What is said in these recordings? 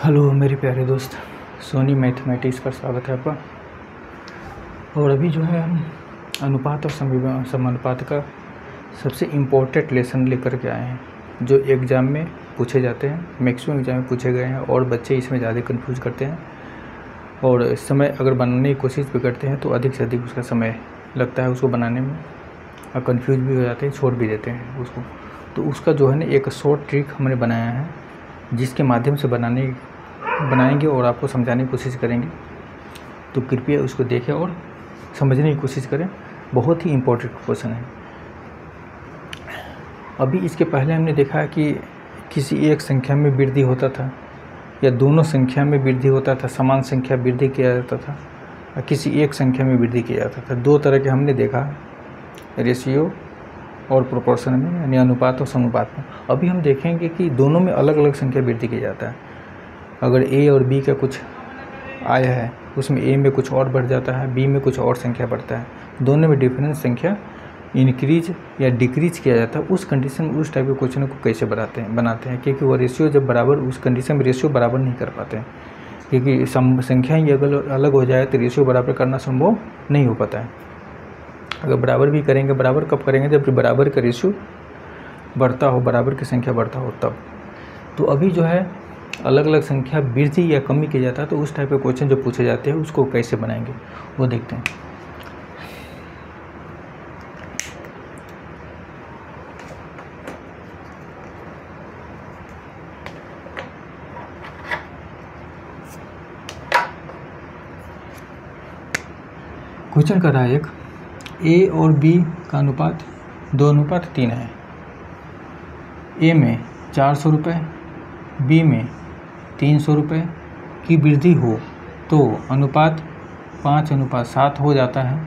Hello मेरे प्यारे दोस्त, सोनी मैथमेटिक्स पर स्वागत है आपका। और अभी जो है हम अनुपात और समानुपात का सबसे इम्पोर्टेंट लेसन लेकर के आए हैं, जो एग्ज़ाम में पूछे जाते हैं। मैक्सिमम एग्ज़ाम में पूछे गए हैं और बच्चे इसमें ज़्यादा कंफ्यूज करते हैं और इस समय अगर बनाने की कोशिश भी करते हैं तो अधिक से अधिक उसका समय लगता है उसको बनाने में, और कंफ्यूज भी हो जाते हैं, छोड़ भी देते हैं उसको। तो उसका जो है ना एक शॉर्ट ट्रिक हमने बनाया है, जिसके माध्यम से बनाएंगे और आपको समझाने की कोशिश करेंगे। तो कृपया उसको देखें और समझने की कोशिश करें। बहुत ही इम्पोर्टेंट क्वेश्चन है। अभी इसके पहले हमने देखा कि किसी एक संख्या में वृद्धि होता था या दोनों संख्या में वृद्धि होता था, समान संख्या वृद्धि किया जाता था, और किसी एक संख्या में वृद्धि किया जाता था। दो तरह के हमने देखा, रेशियो और प्रोपोर्शन में, यानी अनुपात और समानुपात में। अभी हम देखेंगे कि दोनों में अलग अलग संख्या वृद्धि किया जाता है। अगर ए और बी का कुछ आया है, उसमें ए में कुछ और बढ़ जाता है, बी में कुछ और संख्या बढ़ता है, दोनों में डिफरेंस संख्या इंक्रीज या डिक्रीज किया जाता है। उस कंडीशन में उस टाइप के क्वेश्चन को कैसे बनाते हैं, क्योंकि वो रेशियो जब बराबर, उस कंडीशन में रेशियो बराबर नहीं कर पाते हैं, क्योंकि संख्या ही अगर अलग हो जाए तो रेशियो बराबर करना संभव नहीं हो पाता है। अगर बराबर भी करेंगे, बराबर कब करेंगे, जब बराबर का रेशियो बढ़ता हो, बराबर की संख्या बढ़ता हो तब। तो अभी जो है अलग अलग संख्या वृद्धि या कमी किया जाता है, तो उस टाइप के क्वेश्चन जो पूछे जाते हैं उसको कैसे बनाएंगे वो देखते हैं। क्वेश्चन कर रहा है एक, ए और बी का अनुपात 2:3 है। ए में 400 रुपये, बी में 300 रुपये की वृद्धि हो तो अनुपात 5:7 हो जाता है।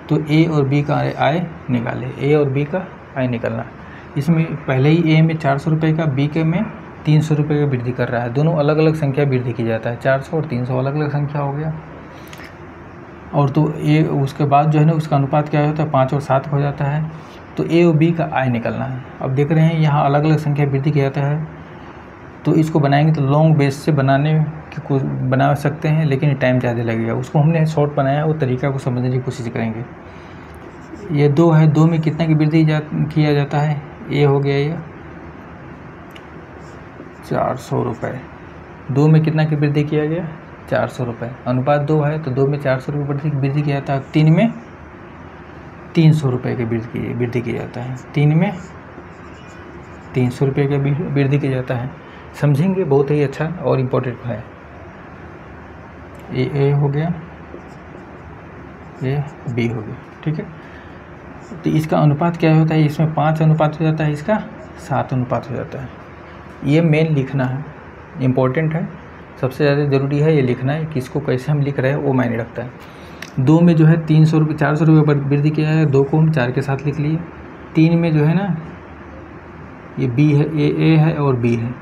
तो ए और बी का आय निकाले। ए और बी का आय निकलना, इसमें पहले ही ए में 400 रुपये का, बी के में 300 रुपये का वृद्धि कर रहा है। दोनों अलग अलग संख्या वृद्धि की जाता है, 400 और 300 अलग अलग संख्या हो गया। और तो ए उसके बाद जो है ना उसका अनुपात क्या होता है, 5 और 7 हो जाता है। तो ए और बी का आय निकलना है। अब देख रहे हैं यहाँ अलग अलग संख्या वृद्धि किया जाता है, तो इसको बनाएंगे तो लॉन्ग बेस से बना सकते हैं, लेकिन टाइम ज़्यादा लगेगा। उसको हमने शॉर्ट बनाया, वो तरीका को समझने की कोशिश करेंगे। ये 2 है, 2 में कितना की वृद्धि किया जाता है, ए हो गया ये 400 रुपये। 2 में कितना की वृद्धि किया गया, 400 रुपये। अनुपात 2 है तो 2 में 400 रुपये वृद्धि किया जाता है। 3 में 300 रुपये की वृद्धि किया जाता है। 3 में 300 रुपये का वृद्धि किया जाता है। समझेंगे, बहुत ही अच्छा और इम्पोर्टेंट है। ए हो गया, ए बी हो गया, ठीक है। तो इसका अनुपात क्या होता है, इसमें 5 अनुपात हो जाता है, इसका 7 अनुपात हो जाता है। ये मेन लिखना है, इम्पोर्टेंट है, सबसे ज़्यादा ज़रूरी है ये लिखना है। किसको कैसे हम लिख रहे हैं वो मायने रखता है। 2 में जो है 300 रुपये, 400 रुपये वृद्धि किया है, 2 को हम 4 के साथ लिख लिए। 3 में जो है ना ये बी है, ए है और बी है।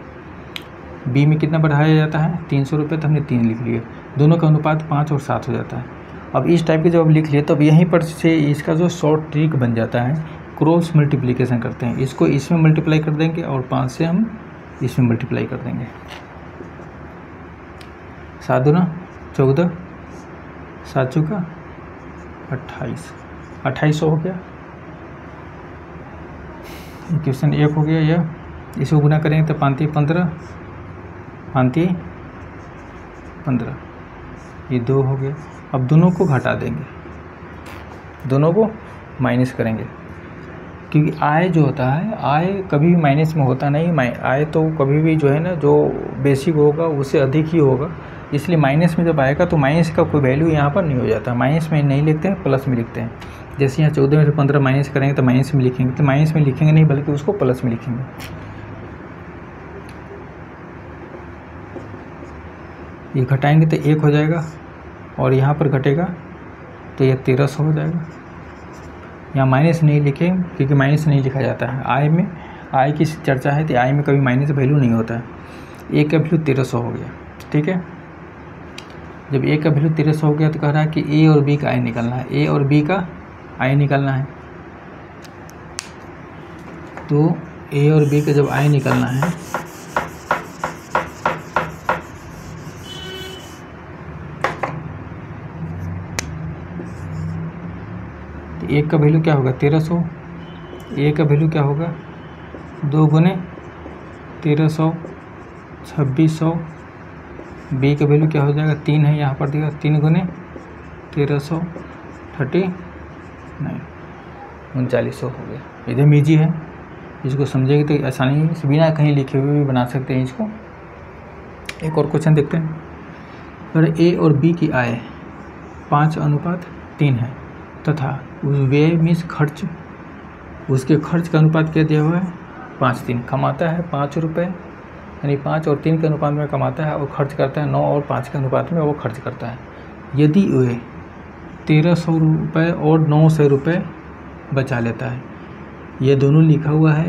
बी में कितना बढ़ाया जाता है, 300 रुपये, तो हमने 3 लिख लिए। दोनों का अनुपात 5 और 7 हो जाता है। अब इस टाइप के जब लिख लिए तब यहीं पर से इसका जो शॉर्ट ट्रिक बन जाता है, क्रॉस मल्टीप्लिकेशन करते हैं। इसको इसमें मल्टीप्लाई कर देंगे और 5 से हम इसमें मल्टीप्लाई कर देंगे। 7 दूना 14, 7 चौका 28, 2800 हो गया। क्वेश्चन 1 हो गया। यह इसको गुना करेंगे तो 5 15, 5 15, ये 2 हो गया। अब दोनों को घटा देंगे, दोनों को माइनस करेंगे, क्योंकि आय जो होता है, आय कभी भी माइनस में होता नहीं। आय तो कभी भी जो है ना, जो बेसिक होगा उससे अधिक ही होगा, इसलिए माइनस में जब आएगा तो माइनस का कोई वैल्यू यहाँ पर नहीं हो जाता। माइनस में नहीं लिखते हैं, प्लस में लिखते हैं। जैसे यहाँ 14 में से 15 माइनस करेंगे तो माइनस में लिखेंगे, तो माइनस में लिखेंगे नहीं बल्कि उसको प्लस में लिखेंगे। ये घटाएंगे तो 1 हो जाएगा और यहाँ पर घटेगा तो ये 1300 हो जाएगा। यहाँ माइनस नहीं लिखें, क्योंकि माइनस नहीं लिखा जाता है। आय में, आय की चर्चा है तो आय में कभी माइनस वैल्यू नहीं होता है। ए का वैल्यू 1300 हो गया, ठीक है। जब ए का वैल्यू 1300 हो गया तो कह रहा है कि ए और बी का आय निकालना है। ए और बी का आय निकालना है, तो ए और बी का जब आय निकालना है एक का वैल्यू क्या होगा 1300, ए का वैल्यू क्या होगा 2 गुने 1300 2600, बी का वैल्यू क्या हो जाएगा 3 है यहाँ पर दिया 3 गुने 1300 3900 हो गया। एकदम ईजी है, इसको समझेंगे तो आसानी से बिना कहीं लिखे हुए भी बना सकते हैं इसको। एक और क्वेश्चन देखते हैं। अगर ए और बी की आय 5:3 है तथा व्यय मीन्स खर्च, उसके खर्च का अनुपात क्या दिया हुआ है 5:3। कमाता है 5 रुपये, यानी 5 और 3 के अनुपात में कमाता है और खर्च करता है 9 और 5 के अनुपात में वो खर्च करता है। यदि वे 1300 रुपये और 900 रुपये बचा लेता है, ये दोनों लिखा हुआ है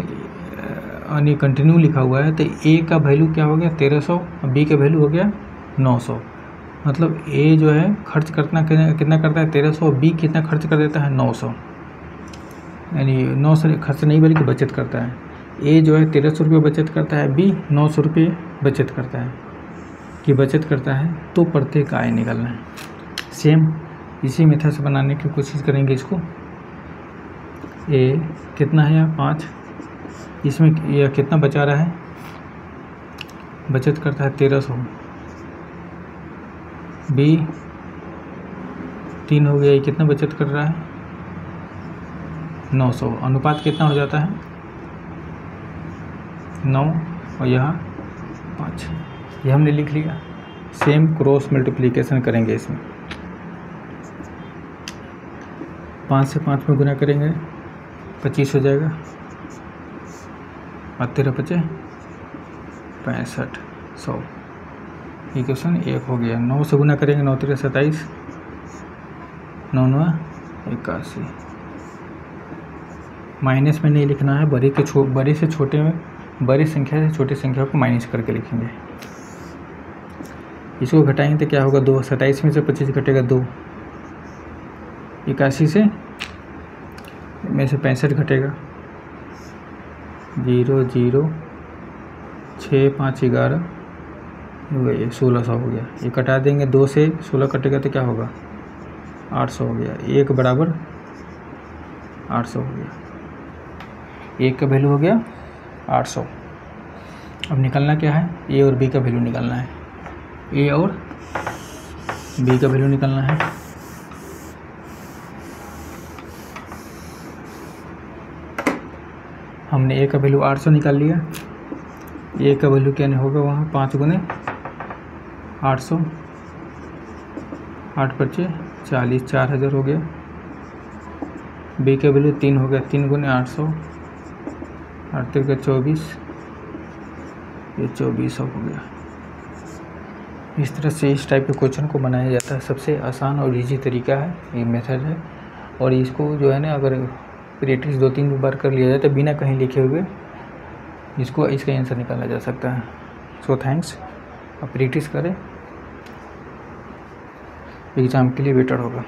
यानी कंटिन्यू लिखा हुआ है, तो ए का वैल्यू क्या हो गया 1300 और बी का वैल्यू हो गया 900। मतलब ए जो है खर्च कितना करता है 1300, बी कितना खर्च कर देता है 900, यानी 900 खर्च नहीं बल्कि बचत करता है। ए जो है 1300 रुपये बचत करता है, बी 900 रुपये बचत करता है कि बचत करता है, तो प्रत्येक आय निकालना है। सेम इसी मेथड से बनाने की कोशिश करेंगे इसको। ए कितना है यहाँ 5, इसमें यह कितना बचा रहा है, बचत करता है 1300, बी 3 हो गया, ये कितना बचत कर रहा है 900। अनुपात कितना हो जाता है 9 और यहाँ 5, ये हमने लिख लिया। सेम क्रॉस मल्टीप्लिकेशन करेंगे इसमें, 5 से 5 में गुना करेंगे 25 हो जाएगा और 13 × 5 = 65 100। इक्वेशन 1 हो गया। 9 से गुना करेंगे 9 × 3 = 27, 9 × 9 = 81। माइनस में नहीं लिखना है, बड़ी संख्या से छोटी संख्या को माइनस करके लिखेंगे। इसको घटाएंगे तो क्या होगा 2, 27 में से 25 घटेगा 2, 81 में से 65 घटेगा 0 0 6 5 11 हो गया, 1600 हो गया। ये कटा देंगे, 2 से 16 कटेगा तो क्या होगा 800 हो गया। 1 बराबर 800 हो गया, 1 का वैल्यू हो गया 800। अब निकालना क्या है, ए और बी का वैल्यू निकालना है। ए और बी का वैल्यू निकालना है। हमने ए का वैल्यू 800 निकाल लिया। ए का वैल्यू क्या होगा वहाँ 5 गुने 800, 8 × 5 = 40, 4000 हो गया। बी का वैल्यू 3 हो गया, 3 गुने 800, 8 × 24, ये 2400 हो गया। इस तरह से इस टाइप के क्वेश्चन को बनाया जाता है। सबसे आसान और इजी तरीका है, ये मेथड है। और इसको जो है ना, अगर प्रैक्टिस 2-3 बार कर लिया जाए तो बिना कहीं लिखे हुए इसका आंसर निकाला जा सकता है। सो थैंक्स, अब प्रैक्टिस करें, एग्ज़ाम के लिए बेटर होगा।